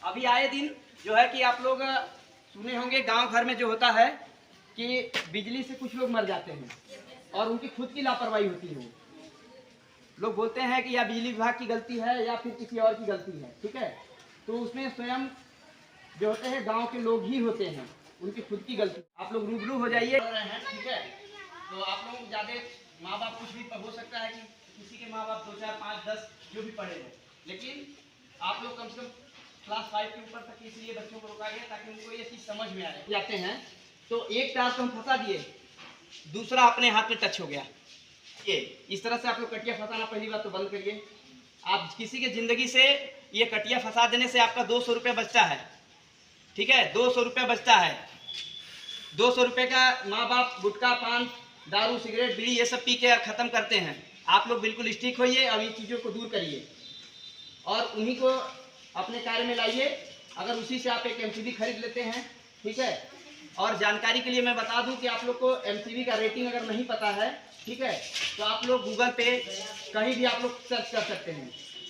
अभी आए दिन जो है कि आप लोग सुने होंगे गांव घर में जो होता है कि बिजली से कुछ लोग मर जाते हैं और उनकी खुद की लापरवाही होती है। लोग बोलते हैं कि या बिजली विभाग की गलती है या फिर किसी और की गलती है, ठीक है। तो उसमें स्वयं जो होते हैं गांव के लोग ही होते हैं, उनकी खुद की गलती। आप लोग रूबरू हो जाइए, ठीक है। तो आप लोग ज़्यादा माँ बाप कुछ भी हो सकता है कि किसी के माँ बाप 2 4 5 10 जो भी पढ़े हैं, लेकिन आप लोग कम से कम क्लास 5 के ऊपर तक इसलिए बच्चों को रोका गया ताकि उनको ये चीज़ समझ में आए। जाते हैं तो एक तार तो हम फंसा दिए, दूसरा अपने हाथ में टच हो गया। ये इस तरह से आप लोग कटिया फंसाना पहली बात तो बंद करिए। आप किसी के जिंदगी से ये कटिया फंसा देने से आपका 200 रुपये बचता है, ठीक है। 200 रुपये बचता है। 200 रुपये का माँ बाप गुटखा पान दारू सिगरेट बीड़ी ये सब पी के खत्म करते हैं। आप लोग बिल्कुल स्टिक होइए और इन चीज़ों को दूर करिए और उन्हीं को अपने कार्य में लाइए। अगर उसी से आप एक एमसीबी खरीद लेते हैं, ठीक है। और जानकारी के लिए मैं बता दूं कि आप लोग को एमसीबी का रेटिंग अगर नहीं पता है, ठीक है, तो आप लोग गूगल पे कहीं भी आप लोग सर्च कर सकते हैं,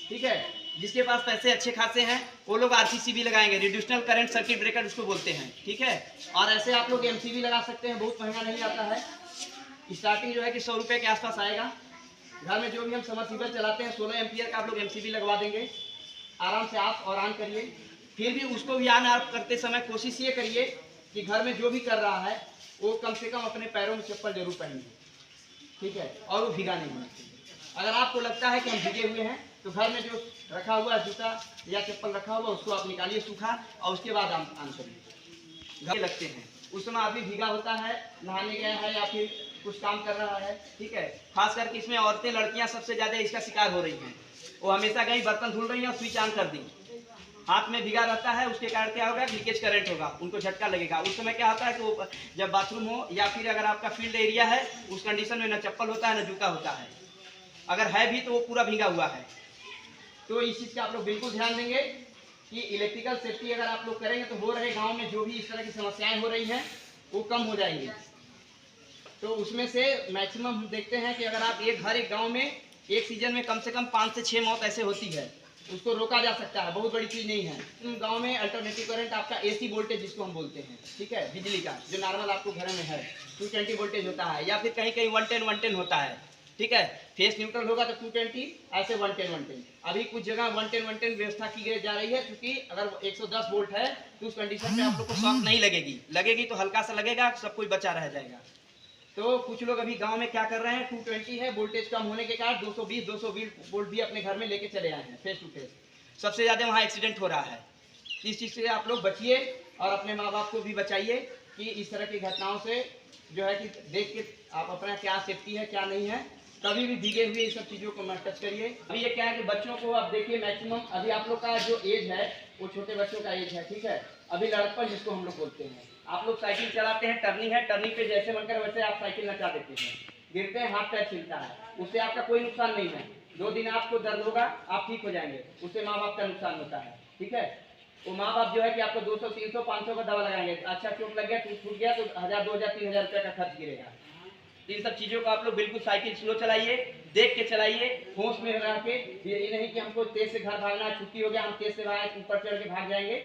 ठीक है। जिसके पास पैसे अच्छे खासे हैं वो लोग आरसीसीबी लगाएंगे, रिड्यूशनल करंट सर्किट ब्रेकर उसको बोलते हैं, ठीक है। और ऐसे आप लोग एमसीबी लगा सकते हैं, बहुत महंगा नहीं आता है। स्टार्टिंग जो है कि 100 रुपये के आसपास आएगा। घर में जो भी हम समरसीबल चलाते हैं 16 एम्पियर का आप लोग एमसीबी लगवा देंगे। आराम से आप और ऑन करिए। फिर भी उसको भी ऑन आप करते समय कोशिश ये करिए कि घर में जो भी कर रहा है वो कम से कम अपने पैरों में चप्पल जरूर पहने, ठीक है, और वो भीगा नहीं होना चाहिए। अगर आपको लगता है कि हम भीगे हुए हैं तो घर में जो रखा हुआ जूता या चप्पल रखा हुआ उसको आप निकालिए सूखा और उसके बाद आप ऑन करिए। घर लगते हैं उस समय आदमी भीगा होता है, नहाने गया है या फिर कुछ काम कर रहा है, ठीक है। खास करके इसमें औरतें लड़कियां सबसे ज़्यादा इसका शिकार हो रही हैं। वो हमेशा गई बर्तन धुल रही हैं और स्विच ऑन कर दी, हाथ में भीगा रहता है, उसके कारण क्या होगा, लीकेज करंट होगा, उनको झटका लगेगा। उस समय क्या होता है कि वो जब बाथरूम हो या फिर अगर आपका फील्ड एरिया है उस कंडीशन में न चप्पल होता है न जूता होता है, अगर है भी तो वो पूरा भीगा हुआ है। तो इस चीज़ का आप लोग बिल्कुल ध्यान देंगे कि इलेक्ट्रिकल सेफ्टी अगर आप लोग करेंगे तो हो रहे गाँव में जो भी इस तरह की समस्याएँ हो रही हैं वो कम हो जाएंगी। तो उसमें से मैक्सिमम हम देखते हैं कि अगर आप एक गांव में एक सीजन में कम से कम 5 से 6 मौत ऐसे होती है, उसको रोका जा सकता है, बहुत बड़ी चीज़ नहीं है। गांव में अल्टरनेटिव करंट आपका एसी वोल्टेज जिसको हम बोलते हैं, ठीक है, बिजली का जो नॉर्मल आपको घर में है 220 वोल्टेज होता है या फिर कहीं कहीं 110 होता है, ठीक है। फेस न्यूट्रल होगा तो 220, ऐसे 110। अभी कुछ जगह 110 व्यवस्था की जा रही है, क्योंकि अगर 110 वोल्ट है तो उस कंडीशन में आप लोग को शॉक नहीं लगेगी तो हल्का सा लगेगा, सब कुछ बचा रह जाएगा। तो कुछ लोग अभी गांव में क्या कर रहे हैं, 220 है वोल्टेज कम होने के कारण 220 वोल्ट भी अपने घर में लेके चले आए हैं फेस टू फेस। सबसे ज़्यादा वहाँ एक्सीडेंट हो रहा है। इस चीज़ से आप लोग बचिए और अपने माँ बाप को भी बचाइए कि इस तरह की घटनाओं से जो है कि देख के आप अपना क्या सेफ्टी है क्या नहीं है, कभी भी भीगे हुए इन सब चीज़ों को मत टच करिए। अभी ये क्या है कि बच्चों को अब देखिए मैक्सिमम अभी आप लोग का जो एज है वो छोटे बच्चों का एज है, ठीक है। अभी लड़कपन जिसको हम लोग बोलते हैं, आप लोग साइकिल चलाते हैं, टर्निंग है, टर्निंग पे जैसे बनकर वैसे आप साइकिल नचा देते हैं, गिरते हैं, हाथ पैर छिलता है, उससे आपका कोई नुकसान नहीं है। 2 दिन आपको दर्द होगा, आप ठीक हो जाएंगे, उससे माँ बाप का नुकसान होता है, ठीक है। वो माँ बाप जो है कि आपको 200 300 500 का दवा लगाएंगे, अच्छा चोट लग गया टूट गया तो 1000 2000 3000 रुपये का खर्च गिरेगा। इन सब चीज़ों को आप लोग बिल्कुल साइकिल स्लो चलाइए, देख के चलाइए, होश में रह के। ये नहीं कि हमको तेज से घर भागना, छुट्टी हो गया हम तेज से ऊपर चढ़ के भाग जाएंगे।